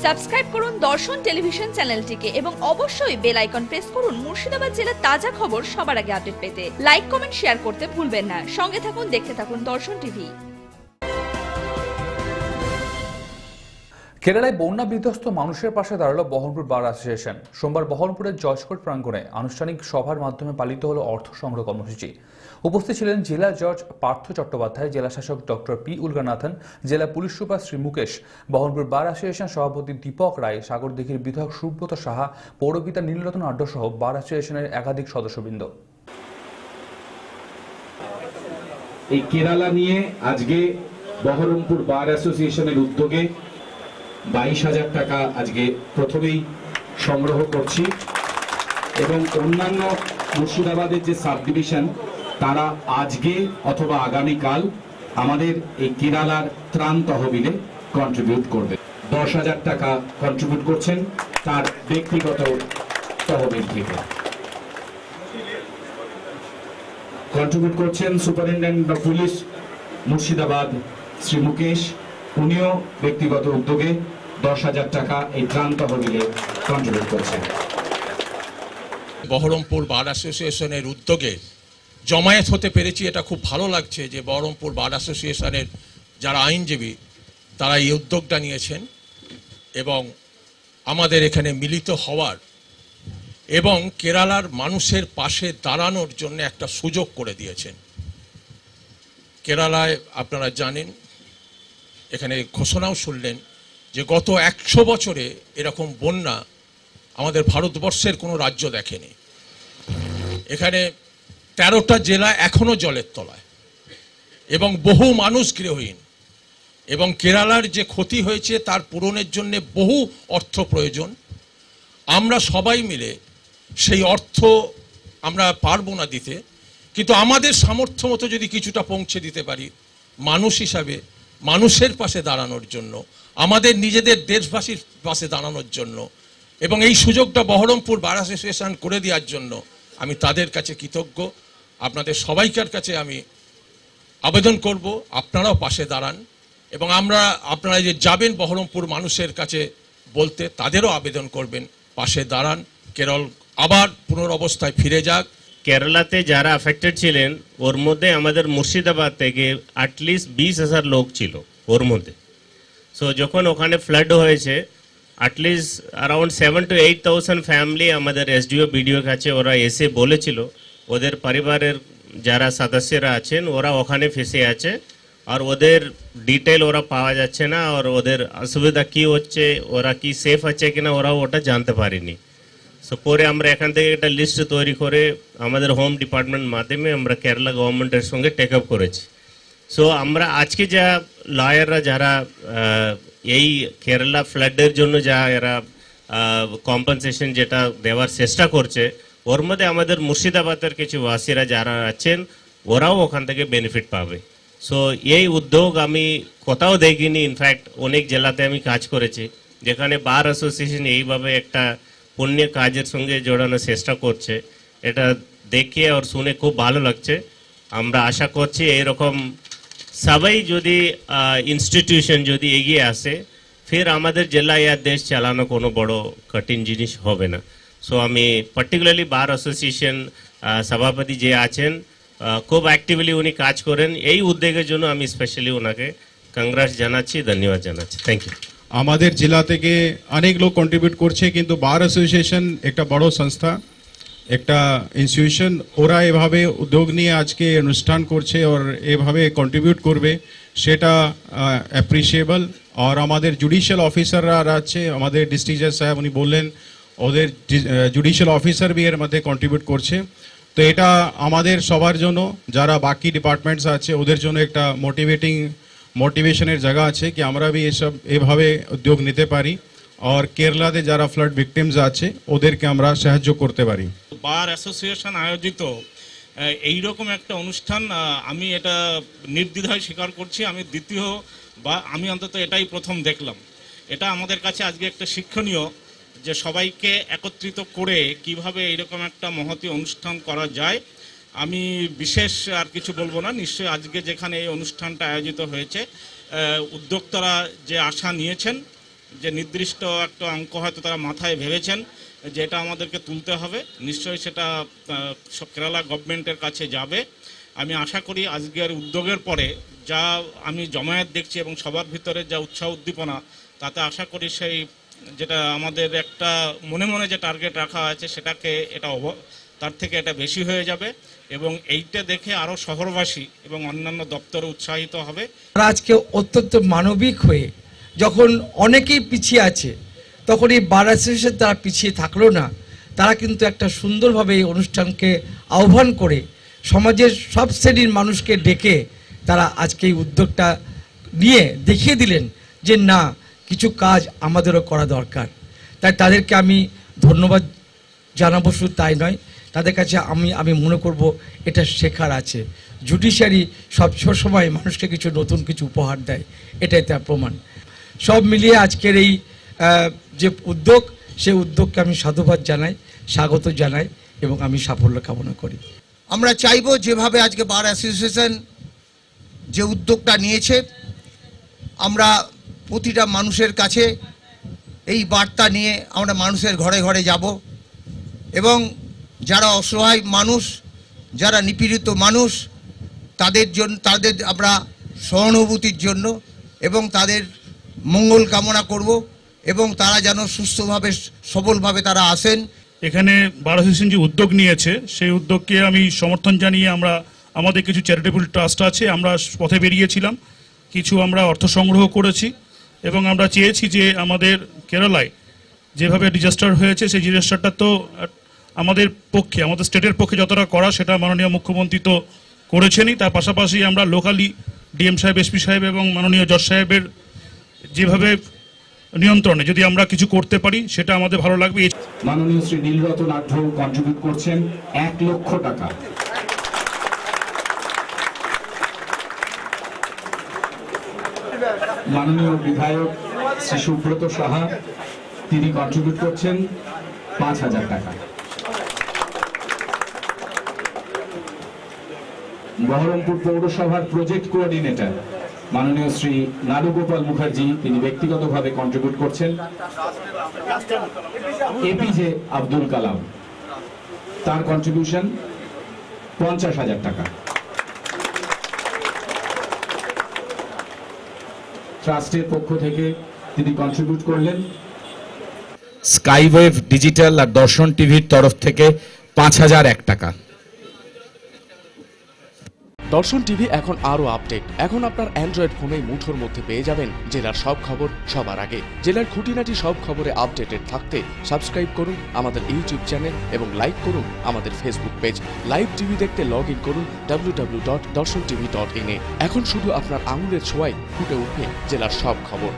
Subscribe করুন দর্শন television চ্যানেলটিকে এবং অবশ্যই বেল আইকন প্রেস করুন মুর্শিদাবাদ জেলার তাজা খবর সবার আগে আপডেট পেতে। লাইক, কমেন্ট, শেয়ার করতে ভুলবেন না। সঙ্গে থাকুন, দেখতে থাকুন দর্শন টিভি। কেরালায় বন্যা বিধ্বস্ত মানুষের পাশে দাঁড়ালো বহরমপুর বার অ্যাসোসিয়েশন। সোমবার বহরমপুরের জজকোর্ট প্রাঙ্গণে আনুষ্ঠানিক সভার মাধ্যমে পালিত হলো অর্থ সংগ্রহ কর্মসূচি। উপস্থিত ছিলেন জেলা জজ পার্থ চট্টোপাধ্যায়, জেলা শাসক ডক্টর পি উলগানাথন, জেলা police super Shri Mukesh, Baharampur bar association সভাপতি দীপক রায়, সাগরদিঘির বিধায়ক সুব্রত সাহা, পৌরপিতা নীলরতন আড্ড সহ বার অ্যাসোসিয়েশনের একাধিক সদস্যবৃন্দ। এই কেরালা নিয়ে আজকে বহরমপুর বার অ্যাসোসিয়েশনের উদ্যোগে 22,000 টাকা আজকে প্রথমেই সংগ্রহ করছি এবং অন্যান্য মুর্শিদাবাদের যে সাব ডিভিশন তারা আজকে অথবা আগামীকাল আমাদের এই কেরালার ত্রাণ তহবিলে কন্ট্রিবিউট করবে। 10,000 টাকা কন্ট্রিবিউট করছেন তার ব্যক্তিগত তহবিল থেকে। কন্ট্রিবিউট করছেন superintendent of police Murshidabad Shri Mukesh, উনিও ব্যক্তিগত উদ্যোগে 10,000 টাকা এই ত্রাণ তহবিলে কন্ট্রিবিউট করছেন। বহরমপুর বার অ্যাসোসিয়েশনের উদ্যোগে জমায়েত হতে পেরেছি, এটা খুব ভালো লাগছে যে বহরমপুর বার অ্যাসোসিয়েশনের যারা আইনজীবী তারা এই উদ্যোগটা নিয়েছেন এবং আমাদের এখানে মিলিত হওয়ার এবং কেরালার মানুষের পাশে দাঁড়ানোর জন্য একটা সুযোগ করে দিয়েছেন। কেরালায় আপনারা জানেন, এখানে ঘোষণাও শুনলেন যে গত 100 বছরে এরকম বন্যা আমাদের ভারতবর্ষের কোনো রাজ্য দেখেনি। এখানে 13টা জেলা এখনো জলের তলায় এবং বহু মানুষ গৃহহীন, এবং কেরালার যে ক্ষতি হয়েছে তার পূরণের জন্য বহু অর্থ প্রয়োজন। আমরা সবাই মিলে সেই অর্থ আমরা পারবো না দিতে, কিন্তু আমাদের সামর্থ্য মতো যদি কিছুটা পৌঁছে দিতে পারি মানুষ হিসাবে, মানুষের পাশে দাঁড়ানোর জন্য, আমাদের নিজেদের দেশবাসীর পাশে দাঁড়ানোর জন্য, এবং এই সুযোগটা বহরমপুর বার অ্যাসোসিয়েশন করে দেওয়ার জন্য আমি তাদের কাছে কৃতজ্ঞ। আপনাদের সবাইকার কাছে আমি আবেদন করব আপনারাও পাশে দাঁড়ান, এবং আপনারা যে যাবেন বহরমপুর মানুষের কাছে বলতে, তাদেরও আবেদন করবেন পাশে দাঁড়ান, কেরল আবার পুনরবস্থায় ফিরে যাক। কেরালাতে যারা অ্যাফেক্টেড ছিলেন ওর মধ্যে আমাদের মুর্শিদাবাদ থেকে অ্যাটলিস্ট 20,000 লোক ছিল ওর মধ্যে। সো যখন ওখানে ফ্লাড হয়েছে অ্যাটলিস্ট অ্যারাউন্ড 7,000 to 8,000 ফ্যামিলি আমাদের এসডিও বিডিও কাছে ওরা এসে বলেছিল ওদের পরিবারের যারা সদস্যরা আছেন ওরা ওখানে ফেসে আছে আর ওদের ডিটেল ওরা পাওয়া যাচ্ছে না, আর ওদের অসুবিধা কী হচ্ছে, ওরা কি সেফ আছে কিনা ওরা ওটা জানতে পারেনি। সো পরে আমরা এখান থেকে একটা লিস্ট তৈরি করে আমাদের হোম ডিপার্টমেন্ট মাধ্যমে আমরা কেরালা গভর্নমেন্টের সঙ্গে টেক আপ করেছি। সো আমরা আজকে যা লয়াররা যারা এই কেরালা ফ্লাডের জন্য যা এরা কম্পেনসেশন যেটা দেওয়ার চেষ্টা করছে, ওর মধ্যে আমাদের মুর্শিদাবাদের কিছু বাসীরা যারা আছেন ওরাও ওখান থেকে বেনিফিট পাবে। সো এই উদ্যোগ আমি কোথাও দেখিনি, ইনফ্যাক্ট অনেক জেলাতে আমি কাজ করেছি যেখানে বার অ্যাসোসিয়েশন এইভাবে একটা পুণ্য কাজের সঙ্গে জোড়ানোর চেষ্টা করছে। এটা দেখে আর শুনে খুব ভালো লাগছে। আমরা আশা করছি এইরকম সবাই যদি ইনস্টিটিউশন যদি এগিয়ে আসে ফের আমাদের জেলা या দেশ চালানো কোনো বড় কঠিন জিনিস হবে না। সো আমি পার্টিকুলারলি বার অ্যাসোসিয়েশন সভাপতি যে আছেন খুব অ্যাক্টিভলি উনি কাজ করেন, এই উদ্যোগের জন্য আমি স্পেশালি ওনাকে কংগ্রেস জানাচ্ছি, ধন্যবাদ জানাচ্ছি। Thank you. আমাদের জেলা থেকে অনেক লোক কন্ট্রিবিউট করছে, কিন্তু বার অ্যাসোসিয়েশন একটা বড় সংস্থা, একটা ইনস্টিটিউশন, ওরা এভাবে উদ্যোগ নিয়ে আজকে অনুষ্ঠান করছে আর এভাবে কন্ট্রিবিউট করবে সেটা অ্যাপ্রিসিয়েবল। আর আমাদের জুডিশিয়াল অফিসাররা আছে, আমাদের ডিস্ট্রিক্ট জাজ সাহেব উনি বললেন ওদের জুডিশিয়াল অফিসার বি এর মধ্যে কন্ট্রিবিউট করছে। তো এটা আমাদের সবার জন্য, যারা বাকি ডিপার্টমেন্টস আছে ওদের জন্য একটা মোটিভেশনের জায়গা আছে কি আমরা भी এসব এভাবে উদ্যোগ নিতে পারি আর কেরালাতে যারা ফ্লাড ভিকটিমস আছে ওদেরকে আমরা সাহায্য করতে পারি। বার অ্যাসোসিয়েশন আয়োজিত এইরকম একটা অনুষ্ঠান আমি এটা নির্দ্বিধায় স্বীকার করছি, আমি দ্বিতীয় বা আমি অন্তত এটাই প্রথম দেখলাম। এটা আমাদের কাছে আজকে একটা শিক্ষণীয় যে সবাইকে একত্রিত করে কিভাবে এইরকম একটা মহতী অনুষ্ঠান করা যায়। আমি বিশেষ আর কিছু বলবো না, নিশ্চয়ই আজকে যেখানে এই অনুষ্ঠানটা আয়োজিত হয়েছে উদ্যোক্তারা যে আশা নিয়েছেন যে নির্দিষ্ট একটা অঙ্ক হয়তো তারা মাথায় ভেবেছেন যে এটা আমাদেরকে তুলতে হবে, নিশ্চয়ই সেটা কেরালা গভর্নমেন্টের কাছে যাবে। আমি আশা করি আজকের উদ্যোগের পরে যা আমি জমায়েত দেখছি এবং সবার ভিতরে যা উৎসাহ উদ্দীপনা, তাতে আশা করি সেই যেটা আমাদের একটা মনে মনে যে টার্গেট রাখা আছে সেটাকে এটা তার থেকে এটা বেশি হয়ে যাবে এবং এইটা দেখে আরও শহরবাসী এবং অন্যান্য দপ্তরে উৎসাহিত হবে। আজকে অত্যন্ত মানবিক হয়ে যখন অনেকেই পিছিয়ে আছে, তখন এই বার অ্যাসোসিয়েশন তারা পিছিয়ে থাকলো না, তারা কিন্তু একটা সুন্দরভাবে এই অনুষ্ঠানকে আহ্বান করে সমাজের সব শ্রেণীর মানুষকে ডেকে তারা আজকে এই উদ্যোগটা নিয়ে দেখিয়ে দিলেন যে না, কিছু কাজ আমাদেরও করা দরকার। তাই তাদেরকে আমি ধন্যবাদ জানাবো, শুধু তাই নয়, তাদের কাছে আমি মনে করব এটা শেখার আছে। জুডিশিয়ারি সবসময় মানুষকে কিছু নতুন কিছু উপহার দেয়, এটাই তার প্রমাণ। সব মিলিয়ে আজকের এই যে উদ্যোগ, সেই উদ্যোগকে আমি সাধুবাদ জানাই, স্বাগত জানাই এবং আমি সাফল্য কামনা করি। আমরা চাইব যেভাবে আজকে বার অ্যাসোসিয়েশন যে উদ্যোগটা নিয়েছে, আমরা প্রতিটা মানুষের কাছে এই বার্তা নিয়ে আমরা মানুষের ঘরে ঘরে যাব এবং যারা অসহায় মানুষ, যারা নিপীড়িত মানুষ, তাদের আমরা সহানুভূতির জন্য এবং তাদের মঙ্গল কামনা করব এবং তারা যেন সুস্থভাবে সবলভাবে তারা আসেন। এখানে বার অ্যাসোসিয়েশন যে উদ্যোগ নিয়েছে সেই উদ্যোগকে আমি সমর্থন জানিয়ে আমাদের কিছু চ্যারিটেবল ট্রাস্ট আছে, আমরা পথে বেরিয়েছিলাম, কিছু আমরা অর্থ সংগ্রহ করেছি এবং আমরা চেয়েছি যে আমাদের কেরালায় যেভাবে ডিজাস্টার হয়েছে সেই ডিজাস্টারটা তো আমাদের পক্ষে, আমাদের স্টেটের পক্ষে যতটা করা সেটা মাননীয় মুখ্যমন্ত্রী তো করেছেনই, তার পাশাপাশি আমরা লোকালি ডিএম সাহেব, এসপি সাহেব এবং মাননীয় জজ সাহেবের যেভাবে নিয়ন্ত্রণে যদি আমরা কিছু করতে পারি সেটা আমাদের ভালো লাগবে। মাননীয় শ্রী নীলরতন আঢ্য কন্ট্রিবিউট করছেন 1 লক্ষ টাকা। মাননীয় বিধায়ক শ্রী সুব্রত সাহা, তিনি কন্ট্রিবিউট করছেন 5,000 টাকা। বহরমপুর পৌরসভার প্রজেক্ট কোঅর্ডিনেটর মাননীয় শ্রী নারুগোপাল মুখার্জি, তিনি ব্যক্তিগতভাবে কন্ট্রিবিউট করছেন এপিজে আব্দুল কালাম, তার কন্ট্রিবিউশন 50,000 টাকা। ট্রাস্টের পক্ষ থেকে তিনি কন্ট্রিবিউট করলেন স্কাইওয়েভ ডিজিটাল আর দর্শন টিভির তরফ থেকে 5,001 টাকা। দর্শন টিভি এখন আরো আপডেট। এখন আপনার অ্যান্ড্রয়েড ফোনে মুঠোর মধ্যে পেয়ে যাবেন জেলার সব খবর সবার আগে। জেলার খুঁটিনাটি সব খবরে আপডেটেড থাকতে সাবস্ক্রাইব করুন আমাদের ইউটিউব চ্যানেল এবং লাইক করুন আমাদের ফেসবুক পেজ। লাইভ টিভি দেখতে লগ ইন করুন www.darshontv.in। এখন শুধু আপনার আঙুলের ছোঁয়ায় ফুটে উঠবে জেলার সব খবর।